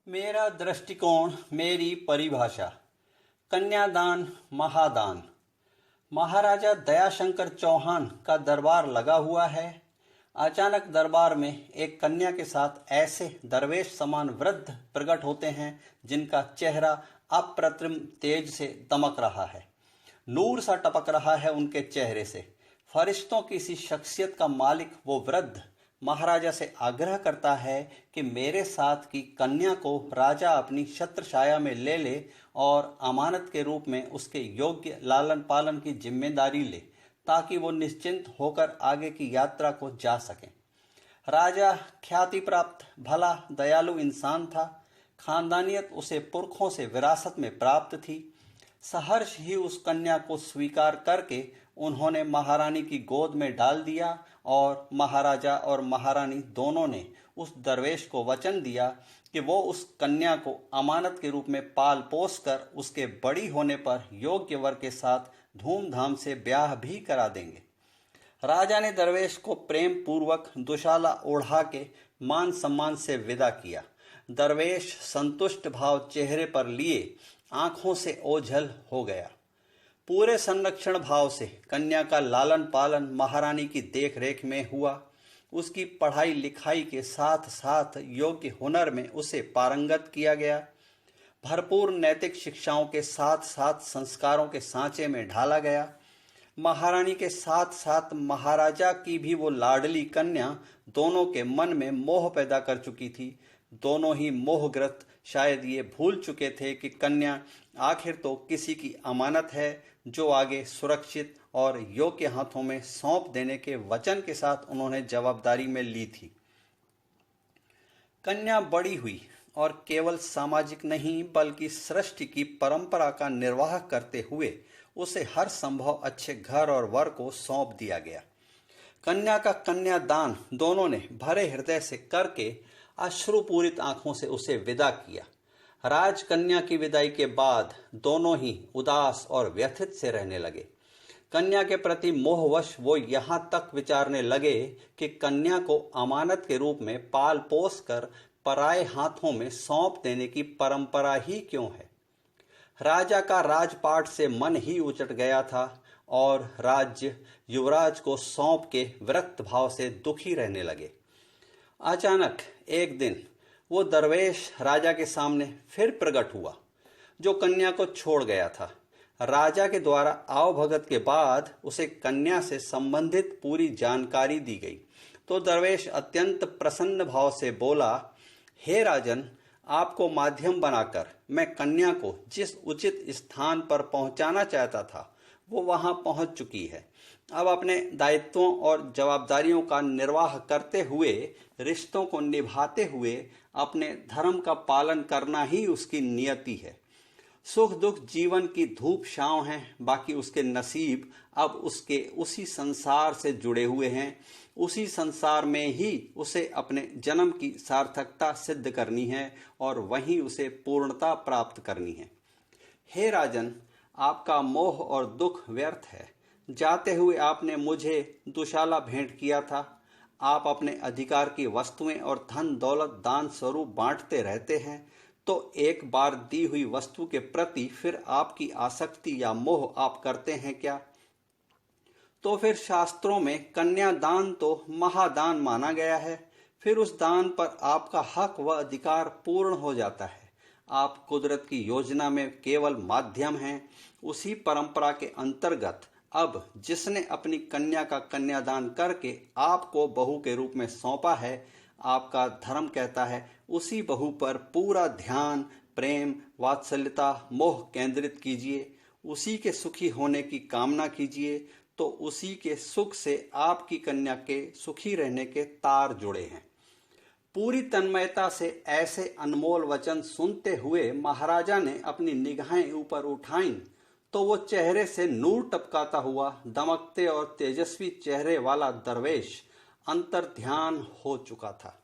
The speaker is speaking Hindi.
मेरा दृष्टिकोण, मेरी परिभाषा। कन्यादान महादान। महाराजा दयाशंकर चौहान का दरबार लगा हुआ है। अचानक दरबार में एक कन्या के साथ ऐसे दरवेश समान वृद्ध प्रकट होते हैं जिनका चेहरा अप्रतिम तेज से दमक रहा है। नूर सा टपक रहा है उनके चेहरे से। फरिश्तों की सी शख्सियत का मालिक वो वृद्ध महाराजा से आग्रह करता है कि मेरे साथ की कन्या को राजा अपनी छत्रछाया में ले ले और अमानत के रूप में उसके योग्य लालन पालन की जिम्मेदारी ले, ताकि वो निश्चिंत होकर आगे की यात्रा को जा सकें। राजा ख्याति प्राप्त भला दयालु इंसान था। खानदानियत उसे पुरखों से विरासत में प्राप्त थी। सहर्ष ही उस कन्या को स्वीकार करके उन्होंने महारानी की गोद में डाल दिया और महाराजा और महारानी दोनों ने उस दरवेश को वचन दिया कि वो उस कन्या को अमानत के रूप में पाल पोस कर उसके बड़ी होने पर योग्य वर के साथ धूमधाम से ब्याह भी करा देंगे। राजा ने दरवेश को प्रेम पूर्वक दुशाला ओढ़ा के मान सम्मान से विदा किया। दरवेश संतुष्ट भाव चेहरे पर लिए आंखों से ओझल हो गया। पूरे संरक्षण भाव से कन्या का लालन पालन महारानी की देख रेख में हुआ। उसकी पढ़ाई लिखाई के साथ साथ योग्य हुनर में उसे पारंगत किया गया। भरपूर नैतिक शिक्षाओं के साथ साथ संस्कारों के सांचे में ढाला गया। महारानी के साथ साथ महाराजा की भी वो लाडली कन्या दोनों के मन में मोह पैदा कर चुकी थी। दोनों ही मोहग्रस्त शायद ये भूल चुके थे कि कन्या आखिर तो किसी की अमानत है जो आगे सुरक्षित और योग्य हाथों में सौंप देने के वचन के साथ उन्होंने जवाबदारी में ली थी। कन्या बड़ी हुई और केवल सामाजिक नहीं बल्कि सृष्टि की परंपरा का निर्वाह करते हुए उसे हर संभव अच्छे घर और वर को सौंप दिया गया। कन्या का कन्यादान दोनों ने भरे हृदय से करके अश्रुपूरित आंखों से उसे विदा किया। राजकन्या की विदाई के बाद दोनों ही उदास और व्यथित से रहने लगे। कन्या के प्रति मोहवश वो यहाँ तक विचारने लगे कि कन्या को अमानत के रूप में पाल पोस कर पराए हाथों में सौंप देने की परंपरा ही क्यों है। राजा का राजपाट से मन ही उचट गया था और राज्य युवराज को सौंप के विरक्त भाव से दुखी रहने लगे। अचानक एक दिन वो दरवेश राजा के सामने फिर प्रकट हुआ जो कन्या को छोड़ गया था। राजा के द्वारा आवभगत के बाद उसे कन्या से संबंधित पूरी जानकारी दी गई तो दरवेश अत्यंत प्रसन्न भाव से बोला, हे राजन, आपको माध्यम बनाकर मैं कन्या को जिस उचित स्थान पर पहुंचाना चाहता था वो वहां पहुंच चुकी है। अब अपने दायित्वों और जवाबदारियों का निर्वाह करते हुए, रिश्तों को निभाते हुए अपने धर्म का पालन करना ही उसकी नियति है। सुख दुख जीवन की धूप छांव है, बाकी उसके नसीब अब उसके उसी संसार से जुड़े हुए हैं। उसी संसार में ही उसे अपने जन्म की सार्थकता सिद्ध करनी है और वहीं उसे पूर्णता प्राप्त करनी है। हे राजन, आपका मोह और दुख व्यर्थ है। जाते हुए आपने मुझे दुशाला भेंट किया था। आप अपने अधिकार की वस्तुएं और धन दौलत दान स्वरूप बांटते रहते हैं, तो एक बार दी हुई वस्तु के प्रति फिर आपकी आसक्ति या मोह आप करते हैं क्या? तो फिर शास्त्रों में कन्यादान तो महादान माना गया है। फिर उस दान पर आपका हक व अधिकार पूर्ण हो जाता है। आप कुदरत की योजना में केवल माध्यम हैं। उसी परंपरा के अंतर्गत अब जिसने अपनी कन्या का कन्यादान करके आपको बहू के रूप में सौंपा है, आपका धर्म कहता है उसी बहू पर पूरा ध्यान, प्रेम, वात्सल्यता, मोह केंद्रित कीजिए। उसी के सुखी होने की कामना कीजिए, तो उसी के सुख से आपकी कन्या के सुखी रहने के तार जुड़े हैं। पूरी तन्मयता से ऐसे अनमोल वचन सुनते हुए महाराजा ने अपनी निगाहें ऊपर उठाईं तो वो चेहरे से नूर टपकाता हुआ दमकते और तेजस्वी चेहरे वाला दरवेश अंतर्ध्यान हो चुका था।